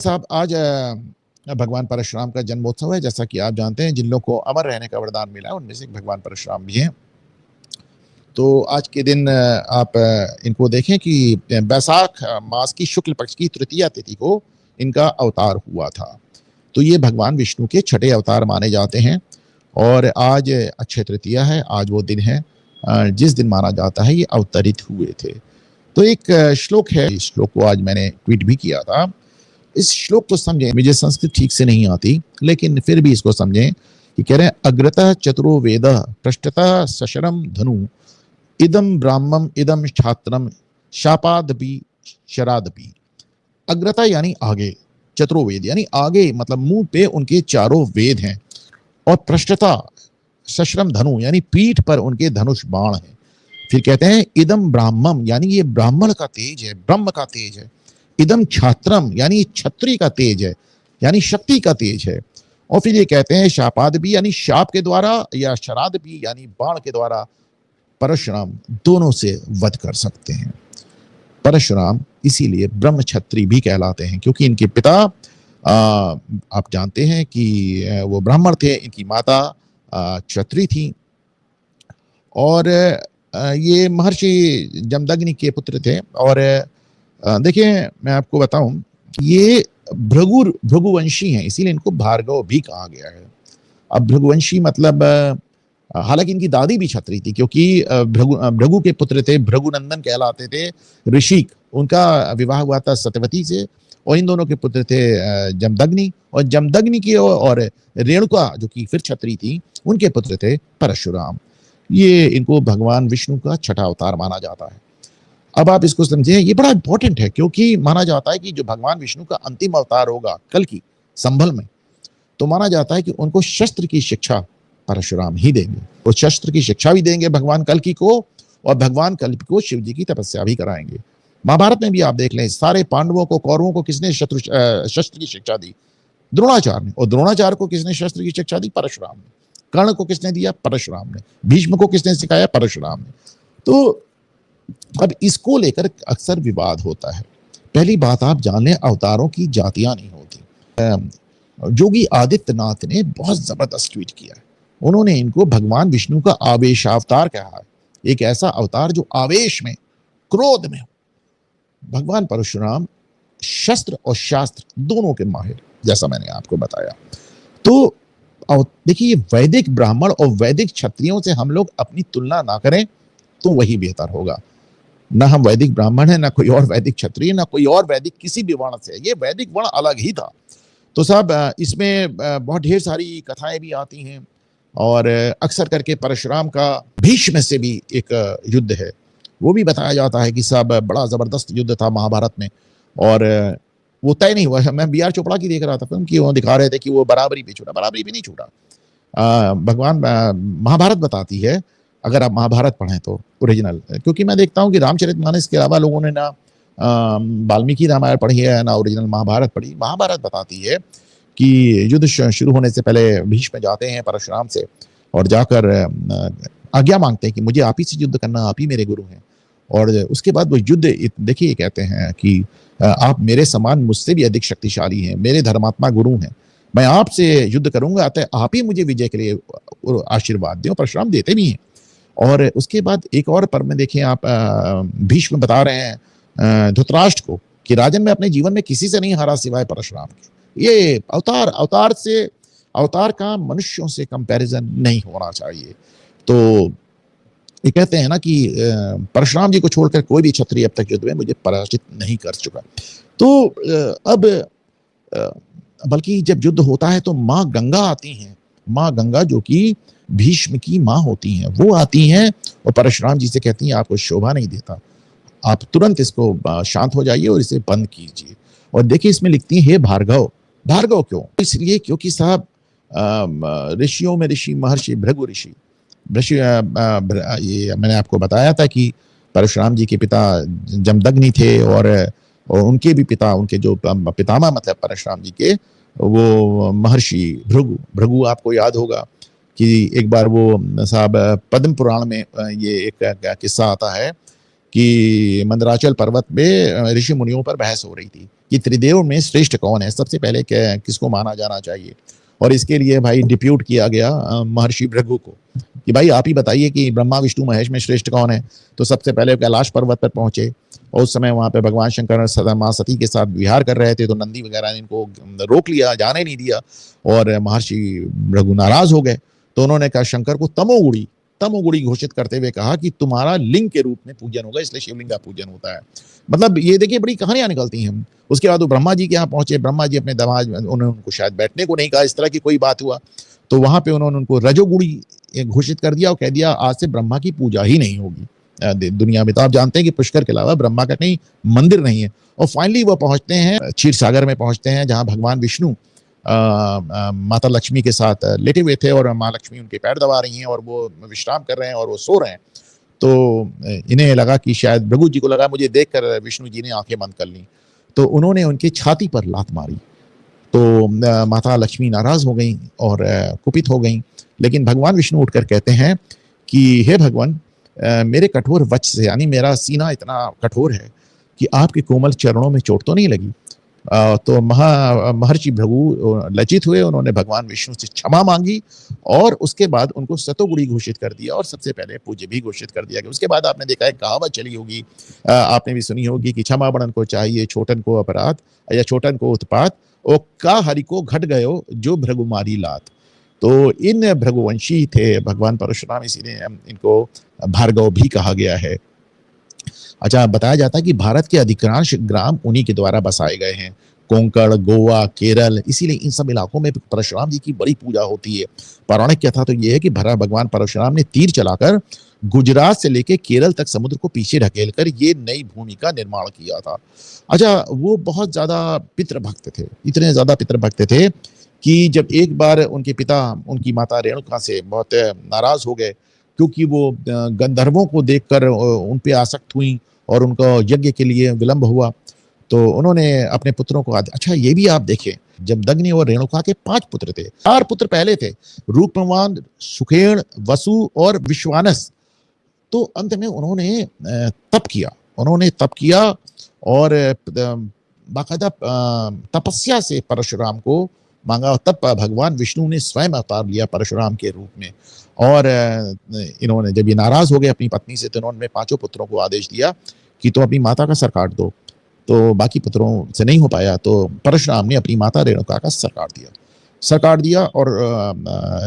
साहब आज भगवान परशुराम का जन्मोत्सव है। जैसा कि आप जानते हैं, जिन लोगों को अमर रहने का वरदान मिला है उनमें से एक भगवान परशुराम भी हैं। तो आज के दिन आप इनको देखें कि बैसाख मास की शुक्ल पक्ष की तृतीया तिथि को इनका अवतार हुआ था। तो ये भगवान विष्णु के छठे अवतार माने जाते हैं और आज अक्षय तृतीया है। आज वो दिन है जिस दिन माना जाता है ये अवतरित हुए थे। तो एक श्लोक है, इस श्लोक को आज मैंने ट्वीट भी किया था। इस श्लोक को समझें, मुझे संस्कृत ठीक से नहीं आती लेकिन फिर भी इसको समझें कि कह रहे हैं अग्रतः चतुरो वेदः पृष्ठतः सशरम धनु इदम ब्राह्मम इदम छात्रम शापादपि शरादपि। अग्रता यानी आगे, चतुर्वेद यानी आगे, मतलब मुंह पे उनके चारों वेद हैं, और पृष्ठता सश्रम धनु यानी पीठ पर उनके धनुष बाण हैं। फिर कहते हैं इदम ब्राह्मम यानी ये ब्राह्मण का तेज है, ब्रह्म का तेज है। इदम छात्रम यानी क्षत्रिय का तेज है, यानी शक्ति का तेज है। और फिर ये कहते हैं शापाद भी यानी शाप के द्वारा, या शराद भी यानी बाण के द्वारा परशुराम दोनों से वध कर सकते हैं। परशुराम इसीलिए ब्रह्म क्षत्रिय भी कहलाते हैं क्योंकि इनके पिता आप जानते हैं कि वो ब्राह्मण थे, इनकी माता क्षत्रिय थी, और ये महर्षि जमदग्नि के पुत्र थे। और देखिए मैं आपको बताऊं, ये भृगुवंशी हैं, इसीलिए इनको भार्गव भी कहा गया है। अब भृगुवंशी मतलब हालांकि इनकी दादी भी क्षत्रिय थी क्योंकि भृगु के पुत्र थे, भृगुनंदन कहलाते थे ऋषिक। उनका विवाह हुआ था सत्यवती से, और इन दोनों के पुत्र थे जमदग्नि, और जमदग्नि की और रेणुका जो कि फिर क्षत्रिय थी, उनके पुत्र थे परशुराम। ये इनको भगवान विष्णु का छठा अवतार माना जाता है। अब आप इसको समझें, ये बड़ा इंपॉर्टेंट है क्योंकि माना जाता है कि जो भगवान विष्णु का अंतिम अवतार होगा कल की संभल में, तो माना जाता है कि उनको शस्त्र की शिक्षा परशुराम ही देंगे। वो शस्त्र की शिक्षा भी देंगे भगवान कल्कि को, और भगवान कल्कि को शिव जी की तपस्या भी कराएंगे। महाभारत में भी आप देख लें, सारे पांडवों को, कौरवों को किसने शस्त्र की शिक्षा दी? द्रोणाचार्य ने। और द्रोणाचार्य को किसने शस्त्र की शिक्षा दी? परशुराम ने। कर्ण को किसने दिया? परशुराम ने। भीष्म को किसने सिखाया? परशुराम ने। तो अब इसको लेकर अक्सर विवाद होता है। पहली बात आप जान लें, अवतारों की जातियां नहीं होती। जोगी आदित्यनाथ ने बहुत जबरदस्त ट्वीट किया है। उन्होंने इनको भगवान विष्णु का आवेशावतार कहा है, एक ऐसा अवतार जो आवेश में, क्रोध में हो। भगवान परशुराम शस्त्र और शास्त्र दोनों के माहिर, जैसा मैंने आपको बताया। तो देखिए, वैदिक ब्राह्मण और वैदिक क्षत्रियों से हम लोग अपनी तुलना ना करें तो वही बेहतर होगा। ना हम वैदिक ब्राह्मण है, ना कोई और वैदिक क्षत्रिय, ना कोई और वैदिक किसी भी वर्ण से। ये वैदिक वर्ण अलग ही था। तो साहब इसमें बहुत ढेर सारी कथाएं भी आती हैं, और अक्सर करके परशुराम का भीष्म से भी एक युद्ध है, वो भी बताया जाता है कि साहब बड़ा जबरदस्त युद्ध था महाभारत में, और वो तय नहीं हुआ। मैं बी आर चोपड़ा की देख रहा था फिल्म की, वो दिखा रहे थे कि वो बराबरी पे छूटा। बराबरी भी नहीं छूटा। भगवान महाभारत बताती है, अगर आप महाभारत पढ़ें तो ओरिजिनल, क्योंकि मैं देखता हूँ कि रामचरितमानस के अलावा लोगों ने ना वाल्मीकि रामायण पढ़ी है, ना ओरिजिनल महाभारत पढ़ी। महाभारत बताती है कि युद्ध शुरू होने से पहले भीष्म जाते हैं परशुराम से और जाकर आज्ञा मांगते हैं कि मुझे आप ही से युद्ध करना, आप ही मेरे गुरु हैं। और उसके बाद वो युद्ध, देखिए कहते हैं कि आप मेरे समान मुझसे भी अधिक शक्तिशाली हैं, मेरे धर्मात्मा गुरु हैं, मैं आपसे युद्ध करूंगा, अतः आप ही मुझे विजय के लिए आशीर्वाद दें। परशुराम देते भी हैं। और उसके बाद एक और पर्व में देखें आप, भीष्म बता रहे हैं धृतराष्ट्र को कि राजन मैं अपने जीवन में किसी से नहीं हारा सिवाय परशुराम के। ये अवतार का मनुष्यों से कंपैरिजन नहीं होना चाहिए। तो ये कहते हैं ना कि परशुराम जी को छोड़कर कोई भी क्षत्रिय अब तक युद्ध में मुझे पराजित नहीं कर चुका। तो अब बल्कि जब युद्ध होता है तो माँ गंगा आती हैं। माँ गंगा जो कि भीष्म की माँ होती हैं, वो आती हैं और परशुराम जी से कहती हैं आपको शोभा नहीं देता, आप तुरंत इसको शांत हो जाइए और इसे बंद कीजिए। और देखिए इसमें लिखती है हे भार्गव। भार्गव क्यों? इसलिए क्योंकि साहब ऋषियों में ऋषि महर्षि भृगु ऋषि, ये मैंने आपको बताया था कि परशुराम जी के पिता जमदग्नि थे, और उनके भी पिता, उनके जो पितामह मतलब परशुराम जी के, वो महर्षि भृगु आपको याद होगा कि एक बार वो साहब पद्म पुराण में ये एक किस्सा आता है कि मंदराचल पर्वत पे ऋषि मुनियों पर बहस हो रही थी कि त्रिदेव में श्रेष्ठ कौन है, सबसे पहले किसको माना जाना चाहिए। और इसके लिए भाई डिप्यूट किया गया महर्षि भृगु को कि भाई आप ही बताइए कि ब्रह्मा विष्णु महेश में श्रेष्ठ कौन है। तो सबसे पहले कैलाश पर्वत पर पहुंचे और उस समय वहां पे भगवान शंकर माँ सती के साथ विहार कर रहे थे, तो नंदी वगैरह ने इनको रोक लिया, जाने नहीं दिया और महर्षि भृगु नाराज हो गए। तो उन्होंने कहा शंकर को तमोगुणी घोषित करते हुए कहा कि तुम्हारा लिंग के रूप में पूजन होगा, इसलिए शिवलिंग का पूजन होता है। मतलब ये देखिए बड़ी कहानियां निकलती हैं। उसके बाद वो ब्रह्मा जी के यहाँ पहुंचे, ब्रह्मा जी अपने दमाद, उन्होंने उनको शायद बैठने को नहीं कहा, इस तरह की कोई बात हुआ। तो वहां पे उन्होंने उनको रजोगुणी घोषित कर दिया और कह दिया आज से ब्रह्मा की पूजा ही नहीं होगी दुनिया में। तो आप जानते हैं कि पुष्कर के अलावा ब्रह्मा का कहीं मंदिर नहीं है। और फाइनली वो पहुंचते हैं क्षीर सागर में पहुंचते हैं, जहां भगवान विष्णु माता लक्ष्मी के साथ लेटे हुए थे और माँ लक्ष्मी उनके पैर दबा रही हैं और वो विश्राम कर रहे हैं और वो सो रहे हैं। तो इन्हें लगा कि शायद भृगु जी को लगा मुझे देखकर विष्णु जी ने आंखें बंद कर ली, तो उन्होंने उनकी छाती पर लात मारी। तो माता लक्ष्मी नाराज हो गई और कुपित हो गई। लेकिन भगवान विष्णु उठकर कहते हैं कि हे भगवान, मेरे कठोर वच से, यानी मेरा सीना इतना कठोर है कि आपके कोमल चरणों में चोट तो नहीं लगी। तो महर्षि भृगु लज्जित हुए, उन्होंने भगवान विष्णु से क्षमा मांगी और उसके बाद उनको सतोगुणी घोषित कर दिया और सबसे पहले पूज्य भी घोषित कर दिया गया। उसके बाद आपने देखा है कहावत चली होगी, आपने भी सुनी होगी कि क्षमा बड़न को चाहिए छोटन को अपराध या छोटन को उत्पात, ओ का हरि को घट गयो जो भृगु मारी लात। तो इन भृगुवंशी थे भगवान परशुराम, इसीलिए इनको भार्गव भी कहा गया है। अच्छा, बताया जाता है कि भारत के अधिकांश ग्राम उन्हीं के द्वारा बसाए गए हैं, कोंकण, गोवा, केरल, इसीलिए इन सब इलाकों में परशुराम जी की बड़ी पूजा होती है। पौराणिक कथा तो ये है कि भगवान परशुराम ने तीर चलाकर गुजरात से लेकर केरल तक समुद्र को पीछे ढकेलकर ये नई भूमि का निर्माण किया था। अच्छा, वो बहुत ज्यादा पितृभक्त थे, इतने ज्यादा पितृभक्त थे कि जब एक बार उनके पिता उनकी माता रेणुका से बहुत नाराज हो गए क्योंकि वो गंधर्वों को देखकर उन पे आसक्त हुई और उनको यज्ञ के लिए विलंब हुआ, तो उन्होंने अपने पुत्रों को अच्छा ये भी आप देखें, जमदग्नि और रेणुका के 5 पुत्र थे, 4 पुत्र पहले थे, रूपवान, सुखेण, वसु और विश्वानस। तो अंत में उन्होंने तप किया और बाकायदा तपस्या से परशुराम को मांगा। तब भगवान विष्णु ने स्वयं अवतार लिया परशुराम के रूप में। और इन्होंने जब ये नाराज हो गए अपनी पत्नी से, तो इन्होंने 5 पुत्रों को आदेश दिया कि तुम अपनी माता का सर काट दो। तो बाकी पुत्रों से नहीं हो पाया, तो परशुराम ने अपनी माता रेणुका का सर काट दिया और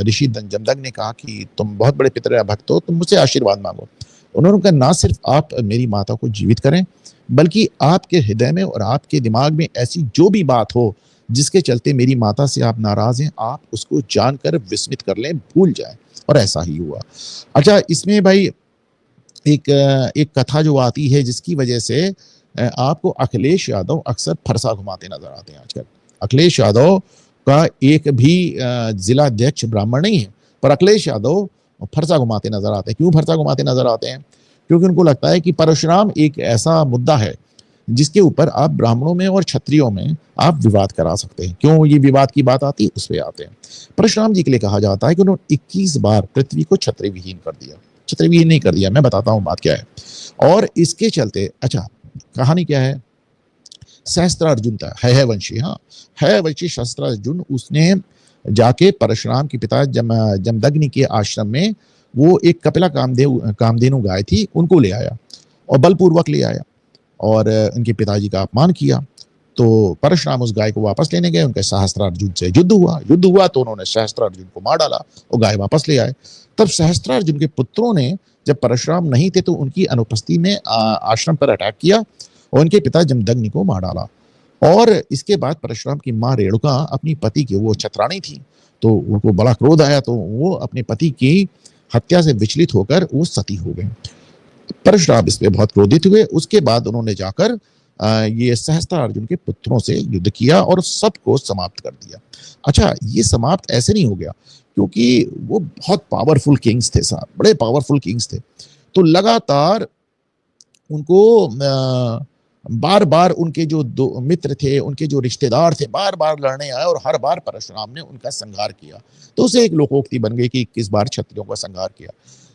ऋषि जमदग्नि ने कहा कि तुम बहुत बड़े पितर भक्त हो, तुम मुझसे आशीर्वाद मांगो। उन्होंने कहा ना सिर्फ आप मेरी माता को जीवित करें, बल्कि आपके हृदय में और आपके दिमाग में ऐसी जो भी बात हो जिसके चलते मेरी माता से आप नाराज हैं, आप उसको जानकर विस्मित कर लें, भूल जाएं। और ऐसा ही हुआ। अच्छा, इसमें भाई एक कथा जो आती है जिसकी वजह से आपको अखिलेश यादव अक्सर फरसा घुमाते नजर आते हैं आजकल। अखिलेश यादव का एक भी जिला अध्यक्ष ब्राह्मण नहीं है, पर अखिलेश यादव फरसा घुमाते नजर आते हैं। क्यों फरसा घुमाते नजर आते हैं? क्योंकि उनको लगता है कि परशुराम एक ऐसा मुद्दा है जिसके ऊपर आप ब्राह्मणों में और क्षत्रियों में आप विवाद करा सकते हैं। क्यों ये विवाद की बात आती है, उस पर आते हैं। परशुराम जी के लिए कहा जाता है कि उन्होंने 21 बार पृथ्वी को छत्री विहीन कर दिया। छत्री विहीन नहीं कर दिया, मैं बताता हूं बात क्या है। और इसके चलते, अच्छा कहानी क्या है, सहस्त्रार्जुन था, है वंशी, हाँ है वंशी सहस्त्रार्जुन, उसने जाके परशुराम के पिता जमदग्नि के आश्रम में वो एक कपिला कामधेनु गाय थी, उनको ले आया और बलपूर्वक ले आया और उनके पिताजी का अपमान किया। तो परशुराम उस गाय को वापस लेने गए, उनके सहस्त्रार्जुन से युद्ध हुआ तो उन्होंने सहस्त्रार्जुन को मार डाला और गाय वापस ले आए। तब सहस्त्रार्जुन के पुत्रों ने, जब परशुराम नहीं थे तो उनकी अनुपस्थिति में आश्रम पर अटैक किया और उनके पिता जमदग्नि को मार डाला। और इसके बाद परशुराम की माँ रेणुका अपनी पति की, वो छत्राणी थी, तो उनको बड़ा क्रोध आया, तो वो अपने पति की हत्या से विचलित होकर वो सती हो गए। परशुराम इस पे बहुत क्रोधित हुए। उसके बाद उन्होंने जाकर ये सहस्त्रार्जुन के पुत्रों से युद्ध किया और सबको समाप्त कर दिया। अच्छा, ये समाप्त ऐसे नहीं हो गया, क्योंकि वो बहुत पावरफुल किंग्स थे साहब, बड़े पावरफुल किंग्स थे। तो लगातार उनको बार बार उनके जो दो मित्र थे, उनके जो रिश्तेदार थे, बार बार लड़ने आए और हर बार परशुराम ने उनका संहार किया। तो उसे एक लोकोक्ति बन गई कि 21 बार क्षत्रियों का संहार किया।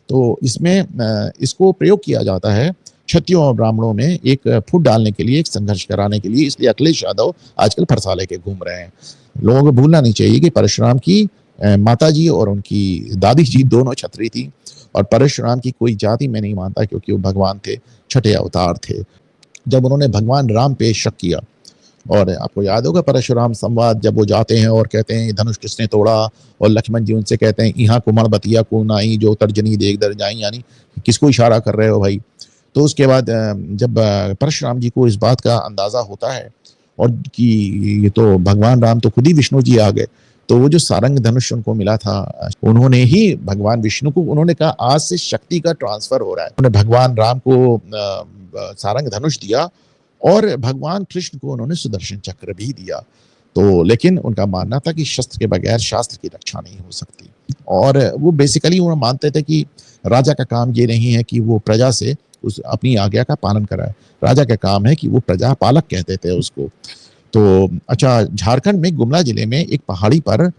तो इसमें इसको प्रयोग किया जाता है क्षत्रियों और ब्राह्मणों में एक फूट डालने के लिए, एक संघर्ष कराने के लिए, इसलिए अखिलेश यादव आजकल फरसा लेके घूम रहे हैं। लोगों को भूलना नहीं चाहिए कि परशुराम की माताजी और उनकी दादी जी दोनों क्षत्रिय थी और परशुराम की कोई जाति मैं नहीं मानता, क्योंकि वो भगवान थे, छठे अवतार थे। जब उन्होंने भगवान राम पे शक किया, और आपको याद होगा परशुराम संवाद, जब वो जाते हैं और कहते हैं धनुष किसने तोड़ा, और लक्ष्मण जी उनसे कहते हैं यहाँ कुमण बतिया को नाई जो तर्जनी देख दर जाई, यानी किसको इशारा कर रहे हो भाई। तो उसके बाद जब परशुराम जी को इस बात का अंदाजा होता है और कि ये तो भगवान राम तो खुद ही विष्णु जी आ गए, तो वो जो सारंग धनुष उनको मिला था, उन्होंने ही भगवान विष्णु को, उन्होंने कहा आज से शक्ति का ट्रांसफर हो रहा है। उन्होंने भगवान राम को सारंग धनुष दिया और भगवान कृष्ण को उन्होंने सुदर्शन चक्र भी दिया। तो लेकिन उनका मानना था कि शस्त्र के बगैर शास्त्र की रक्षा नहीं हो सकती, और वो बेसिकली वो मानते थे कि राजा का काम ये नहीं है कि वो प्रजा से उस अपनी आज्ञा का पालन कराए, राजा का काम है कि वो प्रजा पालक कहते थे उसको। तो अच्छा, झारखंड में गुमला जिले में एक पहाड़ी पर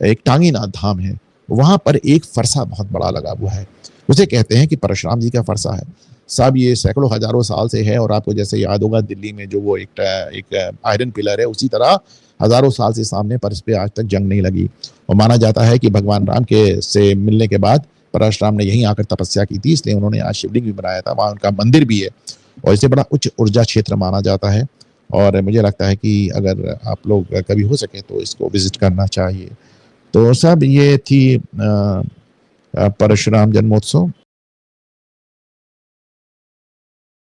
एक टांगीनाथ धाम है, वहां पर एक फरसा बहुत बड़ा लगा हुआ है, उसे कहते हैं कि परशुराम जी का फरसा है। साहब ये सैकड़ों हजारों साल से है, और आपको जैसे याद होगा दिल्ली में जो वो एक आयरन पिलर है, उसी तरह हजारों साल से सामने पर इस पे आज तक जंग नहीं लगी। और माना जाता है कि भगवान राम के से मिलने के बाद परशुराम ने यहीं आकर तपस्या की थी, इसलिए उन्होंने आज शिवलिंग भी बनाया था, वहाँ उनका मंदिर भी है, और इसे बड़ा उच्च ऊर्जा क्षेत्र माना जाता है। और मुझे लगता है कि अगर आप लोग कभी हो सके तो इसको विजिट करना चाहिए। तो साहब ये थी परशुराम जन्मोत्सव।